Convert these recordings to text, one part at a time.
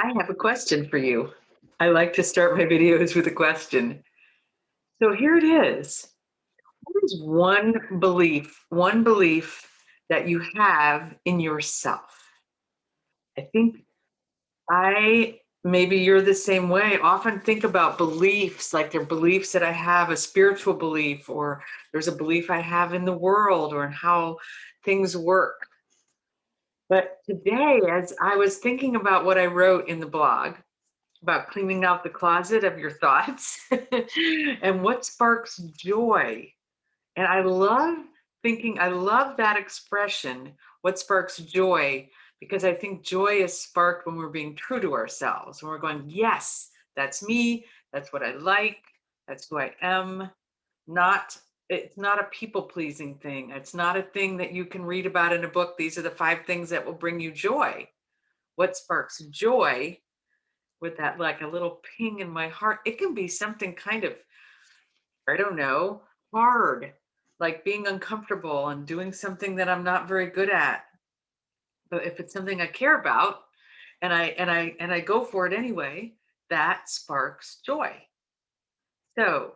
I have a question for you. I like to start my videos with a question. So here it is. What is one belief that you have in yourself? I think maybe you're the same way. Often think about beliefs, like they're beliefs that I have, a spiritual belief, or there's a belief I have in the world or in how things work. But today, as I was thinking about what I wrote in the blog, about cleaning out the closet of your thoughts and what sparks joy. And I love that expression, what sparks joy, because I think joy is sparked when we're being true to ourselves, when we're going, yes, that's me, that's what I like, that's who I am. Not, it's not a people pleasing thing. It's not a thing that you can read about in a book. These are the 5 things that will bring you joy. What sparks joy with that, like a little ping in my heart. It can be something kind of, I don't know, hard, like being uncomfortable and doing something that I'm not very good at. But if it's something I care about and I go for it anyway, that sparks joy. So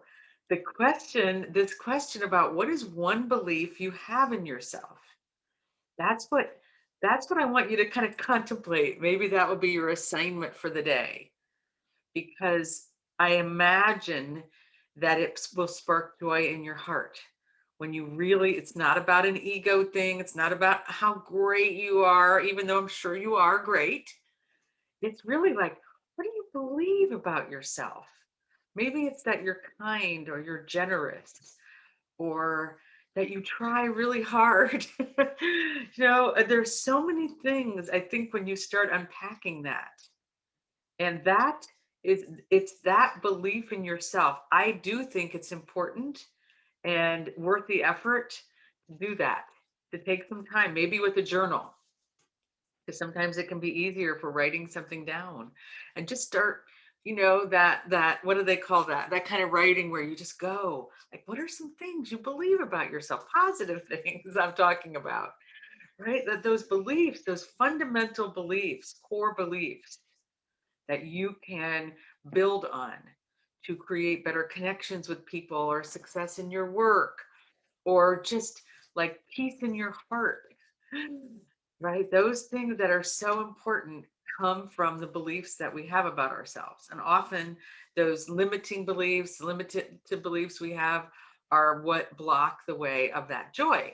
this question about what is one belief you have in yourself? That's what that's what I want you to kind of contemplate. Maybe that would be your assignment for the day, because I imagine that it will spark joy in your heart when you really, it's not about an ego thing. It's not about how great you are, even though I'm sure you are great. It's really like, what do you believe about yourself? Maybe it's that you're kind or you're generous or that you try really hard. There's so many things I think when you start unpacking that. And that is, it's that belief in yourself. I do think it's important and worth the effort to do that, to take some time, maybe with a journal, because sometimes it can be easier for writing something down and just start, that what do they call that? That kind of writing where you just go, like, what are some things you believe about yourself? Positive things I'm talking about, right? That those beliefs, those fundamental beliefs, core beliefs that you can build on to create better connections with people or success in your work or just like peace in your heart, right? Those things that are so important come from the beliefs that we have about ourselves. And often those limiting beliefs, limited to beliefs we have, are what block the way of that joy.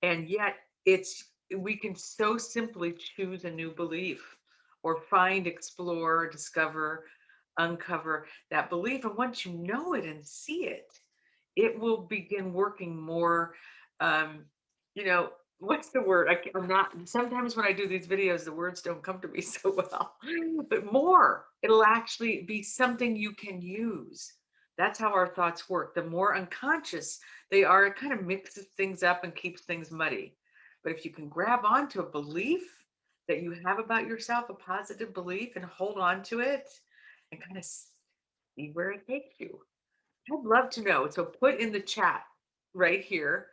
And yet we can so simply choose a new belief or find, explore, discover, uncover that belief. And once you know it and see it, it will begin working more. Um, you know, what's the word? I'm not, sometimes when I do these videos, the words don't come to me so well, but more, it'll actually be something you can use. That's how our thoughts work. The more unconscious they are, it kind of mixes things up and keeps things muddy. But if you can grab onto a belief that you have about yourself, a positive belief, and hold on to it and kind of see where it takes you. I'd love to know. So put in the chat right here,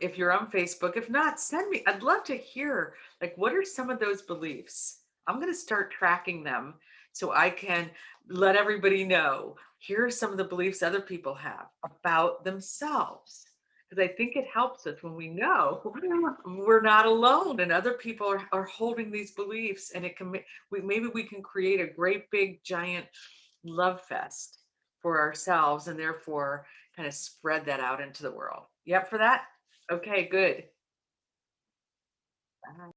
if you're on Facebook. If not, send me. I'd love to hear, like, what are some of those beliefs? I'm going to start tracking them so I can let everybody know. Here are some of the beliefs other people have about themselves. Because I think it helps us when we know we're not alone and other people are holding these beliefs, and it can maybe we can create a great big giant love fest for ourselves and therefore kind of spread that out into the world. You up for that? Okay, good. Bye.